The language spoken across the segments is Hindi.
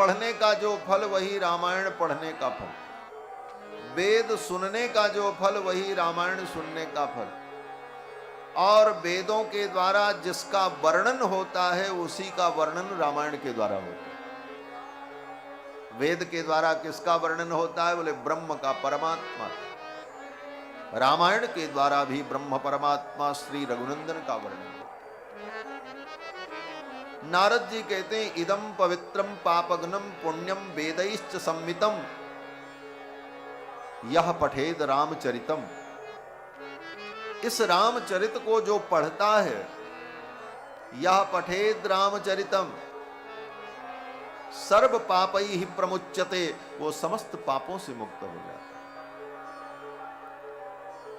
पढ़ने का जो फल वही रामायण पढ़ने का फल, वेद सुनने का जो फल वही रामायण सुनने का फल, और वेदों के द्वारा जिसका वर्णन होता है उसी का वर्णन रामायण के द्वारा होता है। वेद के द्वारा किसका वर्णन होता है? बोले ब्रह्म का, परमात्मा। रामायण के द्वारा भी ब्रह्म परमात्मा श्री रघुनंदन का वर्णन होता है। नारद जी कहते हैं इदम पवित्रम पापघ्नम पुण्यम वेदैश्च संमितम यह पठेद रामचरितम। इस रामचरित को जो पढ़ता है, यह पठेद रामचरितम सर्व पापै ही प्रमुच्यते, वो समस्त पापों से मुक्त हो जाता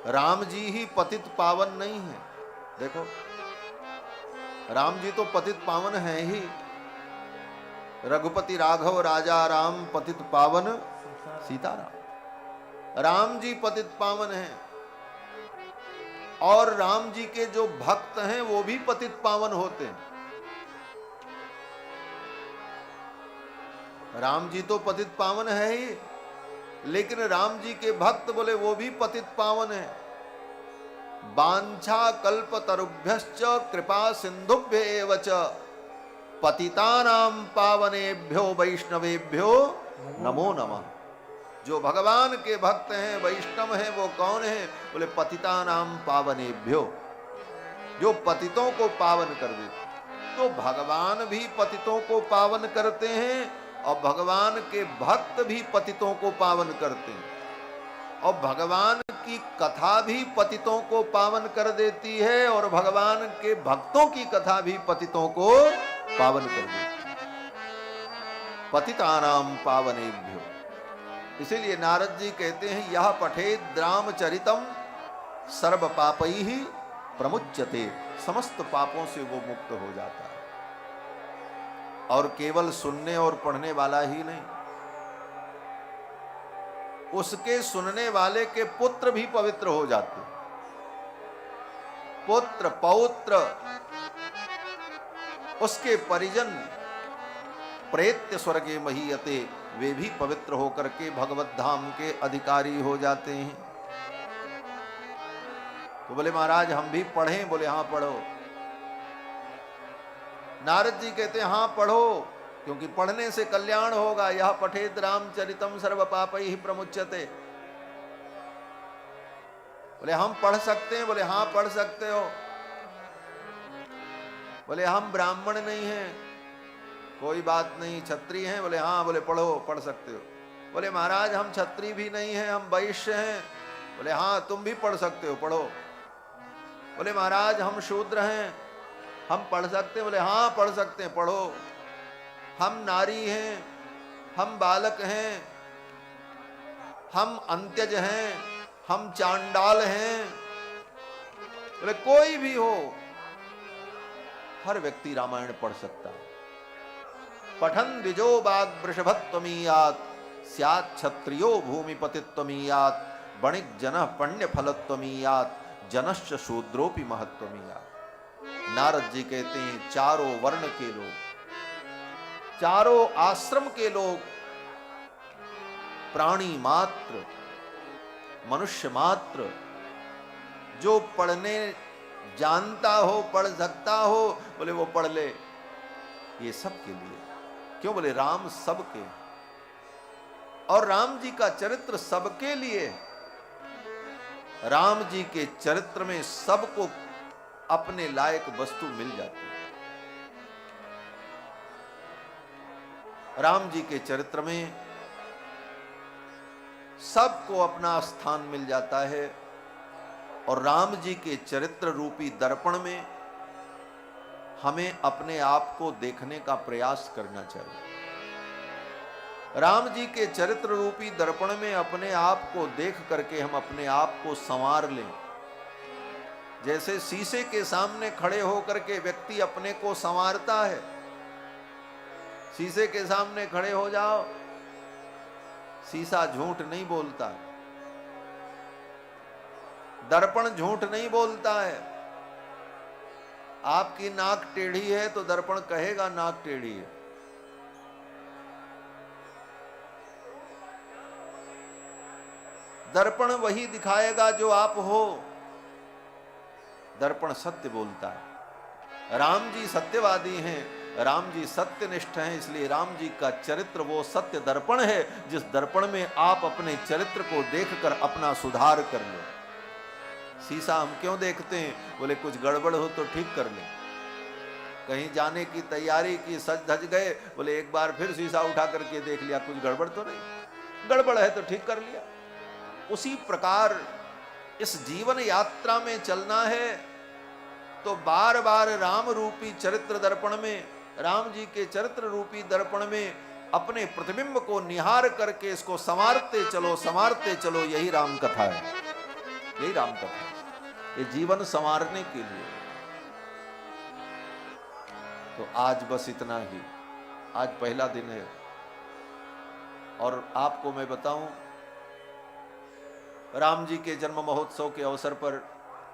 है। राम जी ही पतित पावन नहीं है। देखो राम जी तो पतित पावन है ही। रघुपति राघव राजा राम पतित पावन सीताराम। राम जी पतित पावन हैं, और राम जी के जो भक्त हैं वो भी पतित पावन होते हैं। राम जी तो पतित पावन है ही, लेकिन राम जी के भक्त बोले वो भी पतित पावन है। वांछा कल्पतरुभ्यश्च कृपा सिंधुभ्य एव च पतितानां पावनेभ्यो वैष्णवेभ्यो नमो नमः। जो भगवान के भक्त हैं, वैष्णव हैं, वो कौन है? बोले पतितानां पावनेभ्यो, जो पतितों को पावन कर देते। तो भगवान भी पतितों को पावन करते हैं, और भगवान के भक्त भी पतितों को पावन करते हैं, और भगवान की कथा भी पतितों को पावन कर देती है, और भगवान के भक्तों की कथा भी पतितों को पावन कर देती है। पतितानां पावनेभ्यो। इसीलिए नारद जी कहते हैं यह पठेद रामचरितम सर्व पापैहि प्रमुच्यते, समस्त पापों से वो मुक्त हो जाता है। और केवल सुनने और पढ़ने वाला ही नहीं, उसके सुनने वाले के पुत्र भी पवित्र हो जाते हैं। पुत्र पौत्र, उसके परिजन प्रेत्य स्वर्गे महीयते, वे भी पवित्र होकर के भगवत धाम के अधिकारी हो जाते हैं। तो बोले महाराज हम भी पढ़ें? बोले हाँ पढ़ो। नारद जी कहते हैं हाँ पढ़ो, क्योंकि पढ़ने से कल्याण होगा। यह पठेद रामचरितम सर्व पापैहि प्रमुच्यते। बोले हम पढ़ सकते हैं? बोले हाँ पढ़ सकते हो। बोले हम ब्राह्मण नहीं हैं। कोई बात नहीं, क्षत्रिय हैं? बोले हाँ। बोले पढ़ो, पढ़ सकते हो। बोले महाराज हम क्षत्रिय भी नहीं हैं, हम वैश्य हैं। बोले हाँ तुम भी पढ़ सकते हो, पढ़ो। बोले महाराज हम शूद्र हैं, हम पढ़ सकते हैं? बोले हाँ पढ़ सकते हैं, पढ़ो। हम नारी हैं, हम बालक हैं, हम अंत्यज हैं, हम चांडाल हैं। बोले कोई भी हो, हर व्यक्ति रामायण पढ़ सकता है। पठन द्विजो बाग वृषभत्वमीयात् स्यात् क्षत्रियो भूमिपतित्वमीयात् वणिक जनः पुण्य फलत्वमीयात् जनश्च शूद्रोपि महत्वमीयात्। नारद जी कहते हैं चारों वर्ण के लोग, चारों आश्रम के लोग, प्राणी मात्र, मनुष्य मात्र, जो पढ़ने जानता हो, पढ़ सकता हो, बोले वो पढ़ ले। ये सब के लिए। क्यों? बोले राम सबके, और राम जी का चरित्र सबके लिए। राम जी के चरित्र में सबको अपने लायक वस्तु मिल जाती है। राम जी के चरित्र में सबको अपना स्थान मिल जाता है, और राम जी के चरित्र रूपी दर्पण में हमें अपने आप को देखने का प्रयास करना चाहिए। राम जी के चरित्र रूपी दर्पण में अपने आप को देख करके हम अपने आप को संवार लें। जैसे शीशे के सामने खड़े होकर के व्यक्ति अपने को संवारता है। शीशे के सामने खड़े हो जाओ, शीशा झूठ नहीं बोलता, दर्पण झूठ नहीं बोलता है। आपकी नाक टेढ़ी है तो दर्पण कहेगा नाक टेढ़ी है। दर्पण वही दिखाएगा जो आप हो। दर्पण सत्य बोलता है। राम जी सत्यवादी हैं, राम जी सत्यनिष्ठ हैं, इसलिए राम जी का चरित्र वो सत्य दर्पण है जिस दर्पण में आप अपने चरित्र को देखकर अपना सुधार कर लो। शीशा हम क्यों देखते हैं? बोले कुछ गड़बड़ हो तो ठीक कर लें। कहीं जाने की तैयारी की, सज धज गए, बोले एक बार फिर शीशा उठा करके देख लिया, कुछ गड़बड़ तो नहीं, गड़बड़ है तो ठीक कर लिया। उसी प्रकार इस जीवन यात्रा में चलना है तो बार बार राम रूपी चरित्र दर्पण में, राम जी के चरित्र रूपी दर्पण में अपने प्रतिबिंब को निहार करके इसको संवारते चलो। यही राम कथा है, यही राम कथा है। ये जीवन संवारने के लिए। तो आज बस इतना ही। आज पहला दिन है और आपको मैं बताऊं, राम जी के जन्म महोत्सव के अवसर पर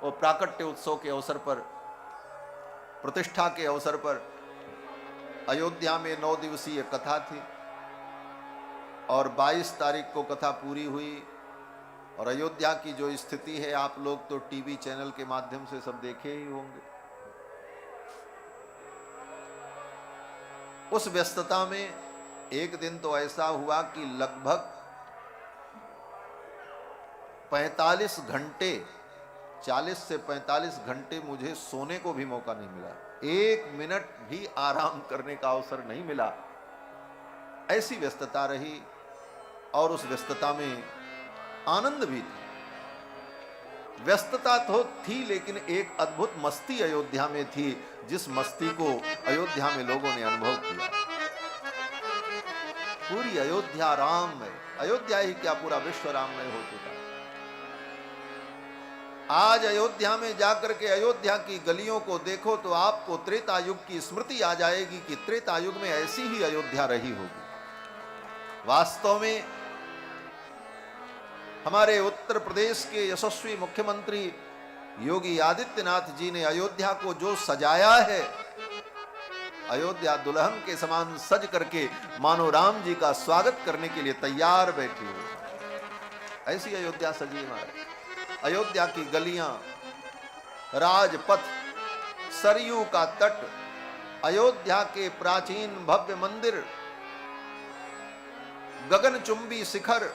और प्राकट्य उत्सव के अवसर पर, प्रतिष्ठा के अवसर पर अयोध्या में 9 दिवसीय कथा थी और 22 तारीख को कथा पूरी हुई। और अयोध्या की जो स्थिति है आप लोग तो टीवी चैनल के माध्यम से सब देखे ही होंगे। उस व्यस्तता में एक दिन तो ऐसा हुआ कि लगभग 45 घंटे, 40 से 45 घंटे मुझे सोने को भी मौका नहीं मिला। 1 मिनट भी आराम करने का अवसर नहीं मिला। ऐसी व्यस्तता रही और उस व्यस्तता में आनंद भी था। व्यस्तता तो थी लेकिन एक अद्भुत मस्ती अयोध्या में थी, जिस मस्ती को अयोध्या में लोगों ने अनुभव किया। पूरी अयोध्या राममय, अयोध्या ही क्या पूरा विश्व राममय हो चुका। आज अयोध्या में जाकर के अयोध्या की गलियों को देखो तो आपको त्रेता युग की स्मृति आ जाएगी कि त्रेता युग में ऐसी ही अयोध्या रही होगी। वास्तव में हमारे उत्तर प्रदेश के यशस्वी मुख्यमंत्री योगी आदित्यनाथ जी ने अयोध्या को जो सजाया है, अयोध्या दुल्हन के समान सज करके मानो राम जी का स्वागत करने के लिए तैयार बैठी हो। ऐसी अयोध्या सजी हमारे। अयोध्या की गलियां, राजपथ, सरयू का तट, अयोध्या के प्राचीन भव्य मंदिर, गगनचुंबी शिखर,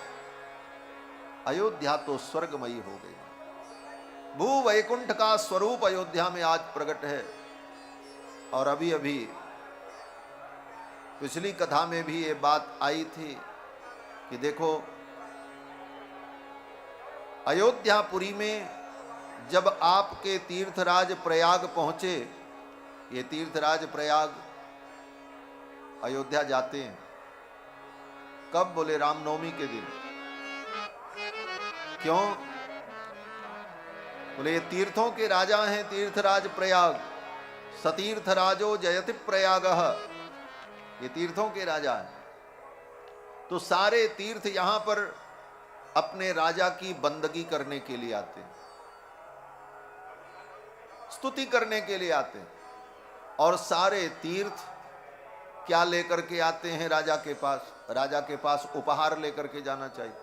अयोध्या तो स्वर्गमयी हो गई। भू वैकुंठ का स्वरूप अयोध्या में आज प्रकट है। और अभी अभी पिछली कथा में भी ये बात आई थी कि देखो अयोध्यापुरी में जब आपके तीर्थराज प्रयाग पहुंचे, ये तीर्थराज प्रयाग अयोध्या जाते हैं कब? बोले रामनवमी के दिन। क्यों? बोले ये तीर्थों के राजा हैं तीर्थराज प्रयाग। सतीर्थराजो जयति प्रयागः, ये तीर्थों के राजा हैं। तो सारे तीर्थ यहां पर अपने राजा की बंदगी करने के लिए आते हैं, स्तुति करने के लिए आते हैं। और सारे तीर्थ क्या लेकर के आते हैं राजा के पास? राजा के पास उपहार लेकर के जाना चाहिए।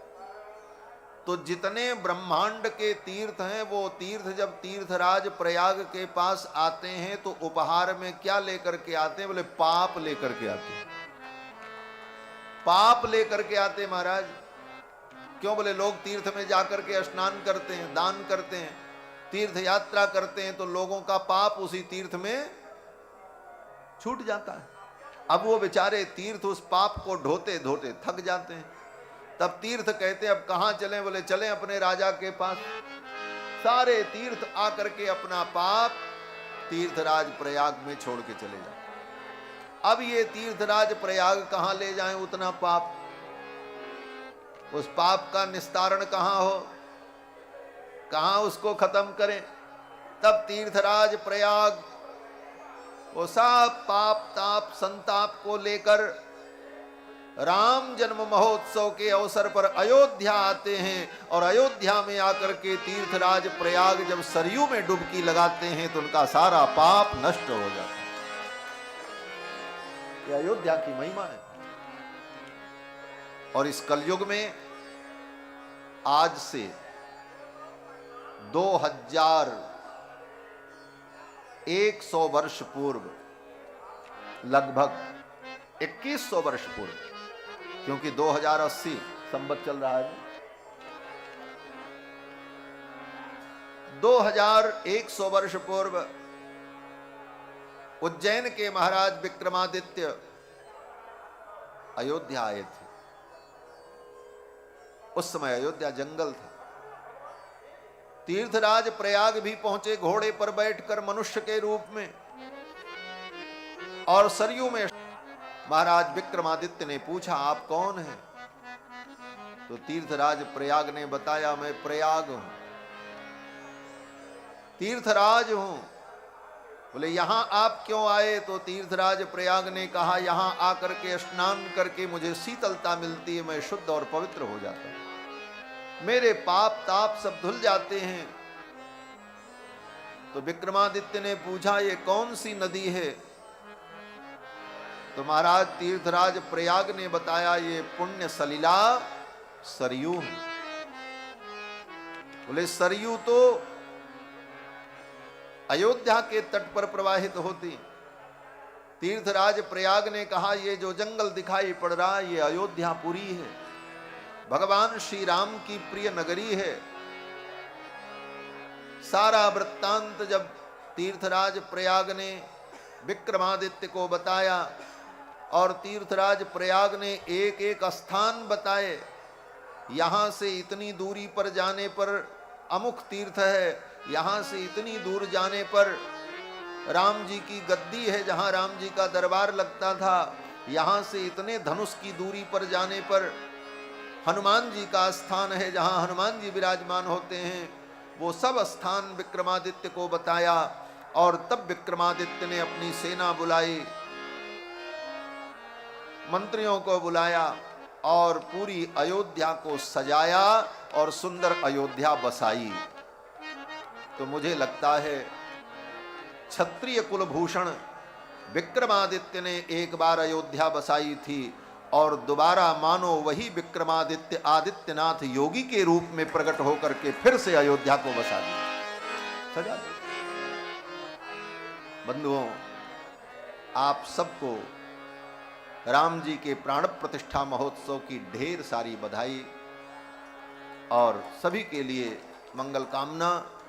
तो जितने ब्रह्मांड के तीर्थ हैं वो तीर्थ जब तीर्थराज प्रयाग के पास आते हैं तो उपहार में क्या लेकर के आते हैं? बोले पाप लेकर के आते हैं। पाप लेकर के आते महाराज। क्यों? बोले लोग तीर्थ में जाकर के स्नान करते हैं, दान करते हैं, तीर्थ यात्रा करते हैं तो लोगों का पाप उसी तीर्थ में छूट जाता है। अब वो बेचारे तीर्थ उस पाप को ढोते ढोते थक जाते हैं। तब तीर्थ कहते हैं अब कहां चलें? बोले चलें अपने राजा के पास। सारे तीर्थ आकर के अपना पाप तीर्थराज प्रयाग में छोड़ के चले जाए। अब ये तीर्थराज प्रयाग कहां ले जाएं उतना पाप? उस पाप का निस्तारण कहां हो, कहां उसको खत्म करें? तब तीर्थराज प्रयाग वो सब पाप ताप संताप को लेकर राम जन्म महोत्सव के अवसर पर अयोध्या आते हैं। और अयोध्या में आकर के तीर्थराज प्रयाग जब सरयू में डुबकी लगाते हैं तो उनका सारा पाप नष्ट हो जाता है। ये अयोध्या की महिमा है। और इस कलयुग में आज से 2100 वर्ष पूर्व, लगभग 2100 वर्ष पूर्व, क्योंकि 2080 संवत चल रहा है, 2100 वर्ष पूर्व उज्जैन के महाराज विक्रमादित्य अयोध्या आए थे। उस समय अयोध्या जंगल था। तीर्थराज प्रयाग भी पहुंचे घोड़े पर बैठकर मनुष्य के रूप में, और सरयू में महाराज विक्रमादित्य ने पूछा, आप कौन हैं? तो तीर्थराज प्रयाग ने बताया, मैं प्रयाग हूं, तीर्थराज हूं। बोले यहां आप क्यों आए? तो तीर्थराज प्रयाग ने कहा, यहां आकर के स्नान करके मुझे शीतलता मिलती है, मैं शुद्ध और पवित्र हो जाता हूं, मेरे पाप ताप सब धुल जाते हैं। तो विक्रमादित्य ने पूछा, ये कौन सी नदी है? तो महाराज तीर्थराज प्रयाग ने बताया, ये पुण्य सलिला सरयू है। बोले सरयू तो अयोध्या के तट पर प्रवाहित होती। तीर्थराज प्रयाग ने कहा, ये जो जंगल दिखाई पड़ रहा है, ये अयोध्यापुरी है, भगवान श्री राम की प्रिय नगरी है। सारा वृत्तांत जब तीर्थराज प्रयाग ने विक्रमादित्य को बताया, और तीर्थराज प्रयाग ने एक एक स्थान बताए, यहां से इतनी दूरी पर जाने पर अमुक तीर्थ है, यहां से इतनी दूर जाने पर राम जी की गद्दी है जहां राम जी का दरबार लगता था, यहां से इतने धनुष की दूरी पर जाने पर हनुमान जी का स्थान है जहां हनुमान जी विराजमान होते हैं। वो सब स्थान विक्रमादित्य को बताया, और तब विक्रमादित्य ने अपनी सेना बुलाई, मंत्रियों को बुलाया, और पूरी अयोध्या को सजाया और सुंदर अयोध्या बसाई। तो मुझे लगता है क्षत्रिय कुलभूषण विक्रमादित्य ने एक बार अयोध्या बसाई थी, और दोबारा मानो वही विक्रमादित्य आदित्यनाथ योगी के रूप में प्रकट होकर के फिर से अयोध्या को बसा दिया, सजा दिया। बंधुओं, आप सबको राम जी के प्राण प्रतिष्ठा महोत्सव की ढेर सारी बधाई, और सभी के लिए मंगल कामना।